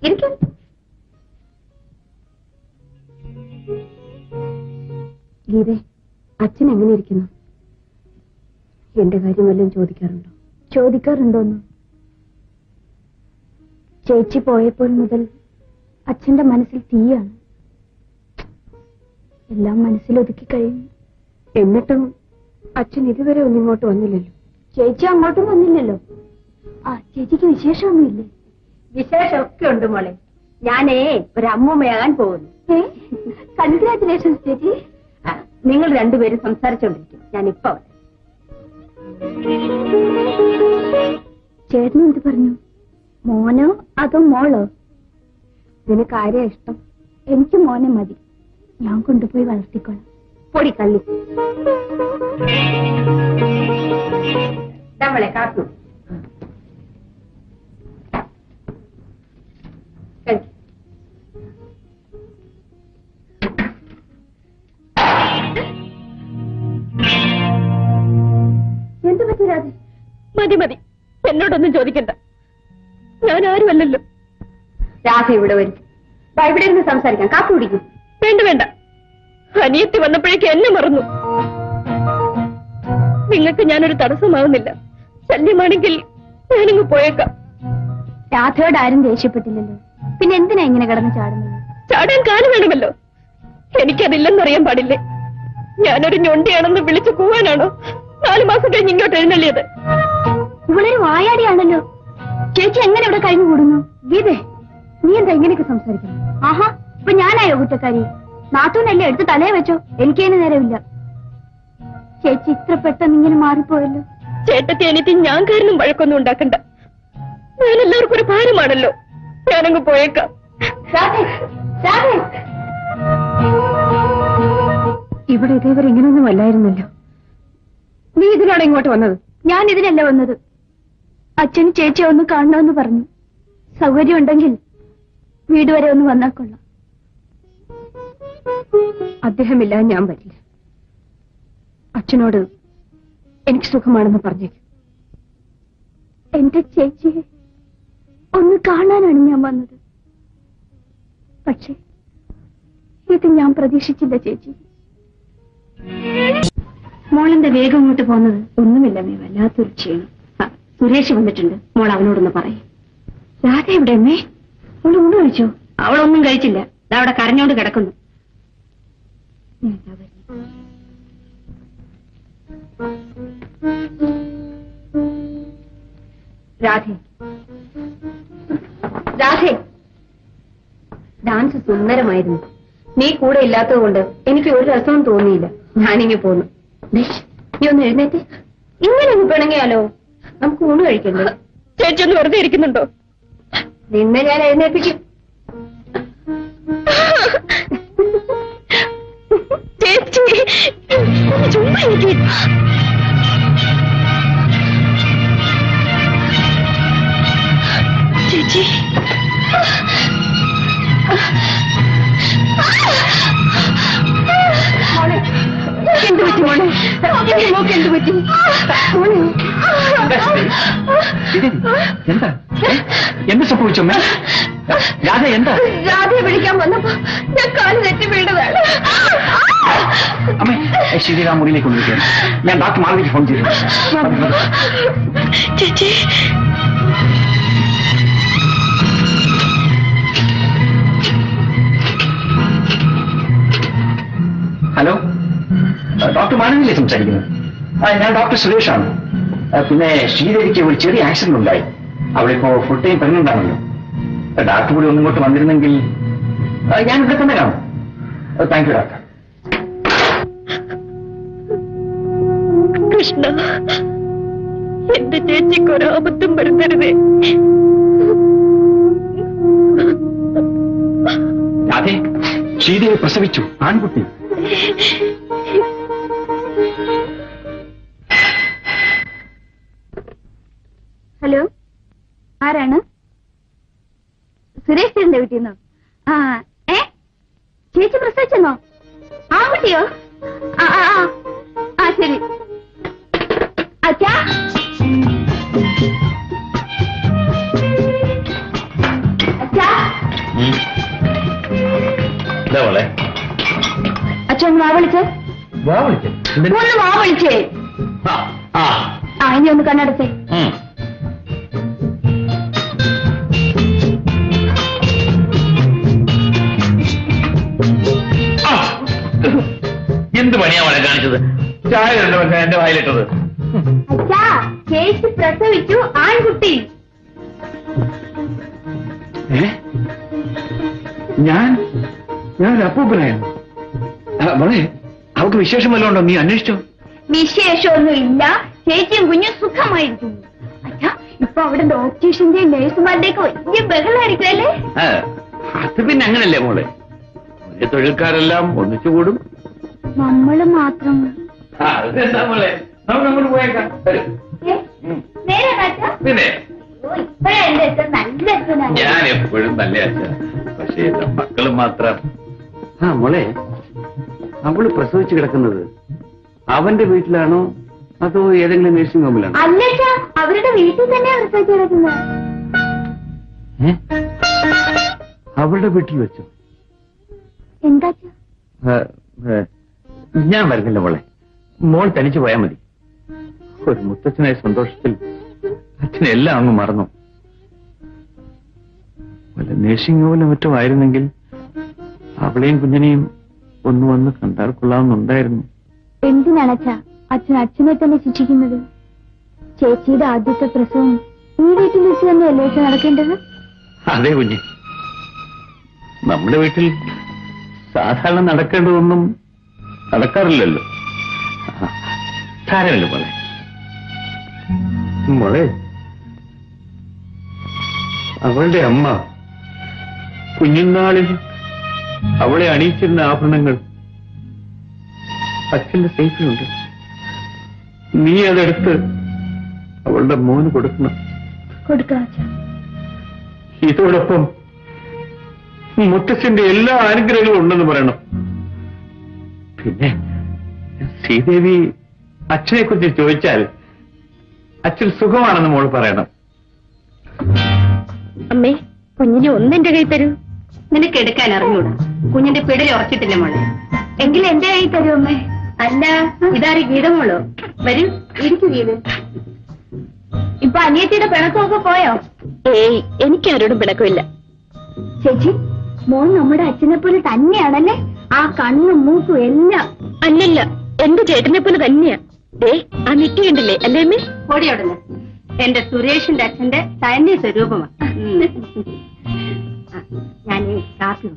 ഇരിക്കും. ഗീതേ, അച്ഛൻ എങ്ങനെ ഇരിക്കുന്നു? എന്റെ കാര്യം വല്ലതും ചോദിക്കാറുണ്ടോ? ചോദിക്കാറുണ്ടോന്ന്? ചേച്ചി പോയപ്പോൾ മുതൽ അച്ഛന്റെ മനസ്സിൽ തീയാണ്. എല്ലാം മനസ്സിലൊതുക്കി കഴിഞ്ഞു. എന്നിട്ടും അച്ഛൻ ഇതുവരെ ഒന്നും ഇങ്ങോട്ട് വന്നില്ലല്ലോ. ചേച്ചി അങ്ങോട്ടും വന്നില്ലല്ലോ. ആ ചേച്ചിക്ക് വിശേഷമൊന്നുമില്ലേ? വിശേഷമൊക്കെ ഉണ്ട് മോളെ. ഞാനേ ഒരു അമ്മൂമ്മയാകാൻ പോകുന്നു. കൺഗ്രാറ്റുലേഷൻസ് ചേച്ചി. നിങ്ങൾ രണ്ടുപേരും സംസാരിച്ചോണ്ടിരിക്കും, ഞാനിപ്പോ. ചേട്ടൻ എന്ത് പറഞ്ഞു? മോനോ അതോ മോളോ? നിനക്ക് ആരെയാ ഇഷ്ടം? എനിക്ക് മോനെ മതി. ഞാൻ കൊണ്ടുപോയി വളർത്തിക്കോളാം. പൊടി കള്ളി. നമ്മളെ കാത്തു എന്ത് പറ്റി രാധ? മതി മതി, എന്നോടൊന്നും ചോദിക്കണ്ട. ഞാൻ ആരുമല്ലല്ലോ. രാധ ഇവിടെ വരും. ഇവിടെ ഇരുന്ന് സംസാരിക്കാം. കാപ്പി കുടിക്കും. വേണ്ട വേണ്ട, അനിയത്തി വന്നപ്പോഴേക്ക് എന്നെ മറന്നു. നിങ്ങൾക്ക് ഞാനൊരു തടസ്സമാവുന്നില്ല. ശല്യമാണെങ്കിൽ ഞാനിങ്ങ് പോയേക്കാം. രാധയോട് ആരും ദേഷ്യപ്പെട്ടില്ലല്ലോ, പിന്നെ എന്തിനാ ഇങ്ങനെ കിടന്ന് ചാടുന്നത്? ചാടാൻ കാലം വേണമല്ലോ. എനിക്കതില്ലെന്നറിയാൻ പാടില്ലേ? ഞാനൊരു ഞൊണ്ടിയാണെന്ന് വിളിച്ചു കൂവാനാണോ 4 മാസം കഴിഞ്ഞ് ഇങ്ങോട്ട് എഴുന്നള്ളിയത്? ഇവളൊരു വായാടിയാണല്ലോ. ചേച്ചി എങ്ങനെ ഇവിടെ കഴിഞ്ഞു കൂടുന്നു? ഗീതേ, നീ എന്താ ഇങ്ങനെയൊക്കെ സംസാരിക്കണം? ആഹാ, ഇപ്പൊ ഞാനായോ കുറ്റക്കാരി? നാത്തൂനല്ലേ എടുത്ത് തലയെ വെച്ചോ. എനിക്കതിന് നേരമില്ല. ചേച്ചി ഇത്ര പെട്ടെന്ന് ഇങ്ങനെ മാറിപ്പോയല്ലോ. ചേട്ടത്തി എനിക്ക് ഞാൻ കാരണം വഴക്കൊന്നും ഉണ്ടാക്കണ്ട. ഞാൻ എല്ലാവർക്കും ഒരു ഭാരമാണല്ലോ. ഞാനങ്ങ് പോയേക്കാം. ഇവിടെ ഇതേവരെ ഇങ്ങനെയൊന്നും അല്ലായിരുന്നല്ലോ. നീ ഇതിനാണ് ഇങ്ങോട്ട് വന്നത്? ഞാൻ ഇതിനല്ല വന്നത്. അച്ഛന് ചേച്ചിയെ ഒന്ന് കാണണമെന്ന് പറഞ്ഞു. സൗകര്യം ഉണ്ടെങ്കിൽ വീട് വരെ ഒന്ന് വന്നാൽ കൊള്ളാം. അദ്ദേഹമില്ല, ഞാൻ വരില്ല. അച്ഛനോട് എനിക്ക് സുഖമാണെന്ന് പറഞ്ഞേക്ക്. എന്റെ ചേച്ചിയെ ഒന്ന് കാണാനാണ് ഞാൻ വന്നത്. പക്ഷേ ഇത് ഞാൻ പ്രതീക്ഷിച്ചില്ല ചേച്ചി. മോളെന്താ വേഗം ഇങ്ങോട്ട് പോകുന്നത്? ഒന്നുമില്ലമ്മേ, വല്ലാത്തൊരു ക്ഷീണം. സുരേഷ് വന്നിട്ടുണ്ട്, മോൾ അവനോടൊന്ന് പറയും. രാധ എവിടെ അമ്മേ? മോള് ഊണ് കഴിച്ചോ? അവളൊന്നും കഴിച്ചില്ല, അവിടെ കരഞ്ഞോണ്ട് കിടക്കുന്നു. രാധേ, രാധേ, ഡാൻസ് സുന്ദരമായിരുന്നു. നീ കൂടെ ഇല്ലാത്തത് കൊണ്ട് എനിക്ക് ഒരു രസവും തോന്നിയില്ല. ഞാനിങ്ങി പോന്നു. നീ ഒന്ന് എഴുന്നേറ്റ്. ഇങ്ങനെ ഒന്ന് പിണങ്ങിയാലോ? നമുക്ക് ഊണ് കഴിക്കണ്ടേ? ചേച്ചി ഒന്ന് വെറുതെ ഇരിക്കുന്നുണ്ടോ? നിന്നെ ഞാൻ എഴുന്നേൽപ്പിക്കും. ചേച്ചി ചുമ്മാ എനിക്ക് ചേച്ചി എന്ത് പറ്റി മോളെ? മോക്ക് എന്ത് പറ്റി മോളെ? എന്താ എന്ത് സംഭവിച്ചു? രാധ എന്താ? രാധയെ വിളിക്കാൻ വന്നപ്പോ ഞാൻ കാല് തെറ്റി വീണതാണ്. അമ്മേ, ശ്രീരാം മുറിയിലേക്ക് കൊണ്ടിരിക്കുകയാണ്. ഞാൻ ഡോക്ടർ മാധവിക്ക് ഫോൺ ചെയ്തു. ചേച്ചി ഹലോ, ഡോക്ടർ മാധവിയിലെ സംസാരിക്കുന്നത്? ഞാൻ ഡോക്ടർ സുരേഷാണ്. പിന്നെ ശ്രീദേവിക്ക് ഒരു ചെറിയ ആക്സിഡന്റ് ഉണ്ടായി. അവളിപ്പോ ഫുൾ ടൈം പ്രഗ്നന്റ് ആണല്ലോ. ഡോക്ടർ കൂടി ഒന്നിങ്ങോട്ട് വന്നിരുന്നെങ്കിൽ ഞാൻ ഇവിടെ തന്നെ കാണും. Thank you doctor. കൃഷ്ണ, എന്റെ ചേച്ചിക്ക് ഒരാപത്തും വരുത്തരുതേ. രാധേ, ശ്രീദേവി പ്രസവിച്ചു, ആൺകുട്ടി. ഹലോ, ആരാണ്? സുരേഷ് ചേട്ടന്റെ വീട്ടിൽ നിന്നോ? ചേച്ചി പ്രസവിച്ചെന്നോ? ആൺകുട്ടിയോ? ശരി. അച്ഛാ, അച്ഛാ, എന്താ മോളെ? അച്ഛൻ ഒന്ന് വാ വിളിച്ചേ. വാ വിളിച്ചേ. ഒന്ന് വാ വിളിച്ചേ. ഇനി ഒന്ന് കണ്ണടച്ചേ. എന്ത് പണിയാ മോളെ കാണിച്ചത്? ചായ കണ്ടോ എന്റെ വായിലിട്ടത്? അച്ഛാ, ചേച്ചി പ്രസവിച്ചു ആൺകുട്ടി. ഞാൻ അപ്പൂപ്പനായിരുന്നു. മോളെ, അവർക്ക് വിശേഷം വല്ലതും ഉണ്ടോ? നീ അന്വേഷിച്ചോ? വിശേഷമൊന്നും ഇല്ല. ചേച്ചിയും കുഞ്ഞും സുഖമായിരിക്കുന്നു. അച്ഛാ, ഇപ്പൊ അവിടെ ഡോക്ടേഴ്സിന്റെയും നേഴ്സുമാരുടെയും ഒക്കെ വലിയ ബഹളമായിരിക്കും അല്ലേ? അത് പിന്നെ അങ്ങനല്ലേ മോളെ, വലിയ തൊഴിൽക്കാരെല്ലാം ഒന്നിച്ചുകൂടും. നമ്മള് മാത്രം. അതെന്താ മോളെ, നമുക്ക് അങ്ങോട്ട് പോയേക്കാം. നേരെ അച്ഛാ. പിന്നെ ഇപ്പഴാ എന്റെ അച്ഛൻ നല്ല അച്ഛനാണ്. ഞാൻ എപ്പോഴും നല്ല അച്ഛ, പക്ഷേ എന്റെ മക്കളും മാത്രം. മോളെ, അവള് പ്രസവിച്ച് കിടക്കുന്നത് അവന്റെ വീട്ടിലാണോ അതോ ഏതെങ്കിലും നഴ്സിംഗ് ഹോമിലാണോ? അല്ല, അവരുടെ വീട്ടിൽ തന്നെയാ പ്രസവിച്ച് കിടക്കുന്നത്. അവളുടെ വീട്ടിൽ വെച്ചോ? എന്താ ഞാൻ വരുന്നില്ല മോളെ, മോൾ തനിച്ചു പോയാൽ മതി. ഒരു മുത്തച്ഛനായ സന്തോഷത്തിൽ അച്ഛനെല്ലാം അങ്ങ് മറന്നു. വല്ല നഴ്സിംഗ് ഹോമിലും മറ്റും ആയിരുന്നെങ്കിൽ അവളെയും കുഞ്ഞിനെയും ഒന്ന് വന്ന് കണ്ടാൽ കൊള്ളാവുന്നുണ്ടായിരുന്നു. എന്തിനാണ് അച്ഛൻ അച്ഛനെ തന്നെ ശിക്ഷിക്കുന്നത്? ചേച്ചിയുടെ ആദ്യത്തെ പ്രസവം ഈ വീട്ടിൽ വെച്ച് തന്നെയല്ലേ അച്ഛൻ നടക്കേണ്ടത്? അതെ കുഞ്ഞ്, നമ്മുടെ വീട്ടിൽ സാധാരണ നടക്കേണ്ടതൊന്നും നടക്കാറില്ലല്ലോ. സാരമില്ല മോളെ. മോളെ, അവളുടെ അമ്മ കുഞ്ഞുനാളിൽ അവളെ അണിയിച്ചിരുന്ന ആഭരണങ്ങൾ അച്ഛന്റെ സേഫിലുണ്ട്. നീ അതെടുത്ത് അവളുടെ മോന് കൊടുക്കണം. കൊടുക്കാം. ഇതോടൊപ്പം മുത്തച്ഛന്റെ എല്ലാ അനുഗ്രഹങ്ങളും ഉണ്ടെന്ന് പറയണം. പിന്നെ ശ്രീദേവി അച്ഛനെ കുറിച്ച് ചോദിച്ചാൽ അച്ഛൻ സുഖമാണെന്ന് മോള് പറയണം. അമ്മേ, കുഞ്ഞിനെ ഒന്നെന്റെ കൈ തരൂ. നിനക്ക് എടുക്കാൻ അറിഞ്ഞൂടാ. കുഞ്ഞിന്റെ പിടല് ഉറച്ചിട്ടില്ല മോളെ. എങ്കിൽ എന്റെ കൈ തരൂ അമ്മേ. അല്ല, ഇതാര് ഗീതമോളോ? വരൂ, ഇരിക്കു ഗീത. ഇപ്പൊ അനിയത്തിയുടെ പിണക്കമൊക്കെ പോയോ? ഏയ്, എനിക്കാരോടും പിണക്കമില്ല. ചേച്ചി, മോൻ നമ്മുടെ അച്ഛനെ പോലെ തന്നെയാണല്ലേ? ആ കണ്ണും മൂക്കും എല്ലാം. അല്ലല്ല, എന്റെ ചേട്ടനെ പോലെ തന്നെയാ. ദേ, ആ നെറ്റി കണ്ടില്ലേ അല്ലേ അമ്മേ? ഓടിയോടുന്നു. എന്റെ സുരേഷിന്റെ അച്ഛന്റെ തനി സ്വരൂപമാണ്. ഞാൻ കാപ്പി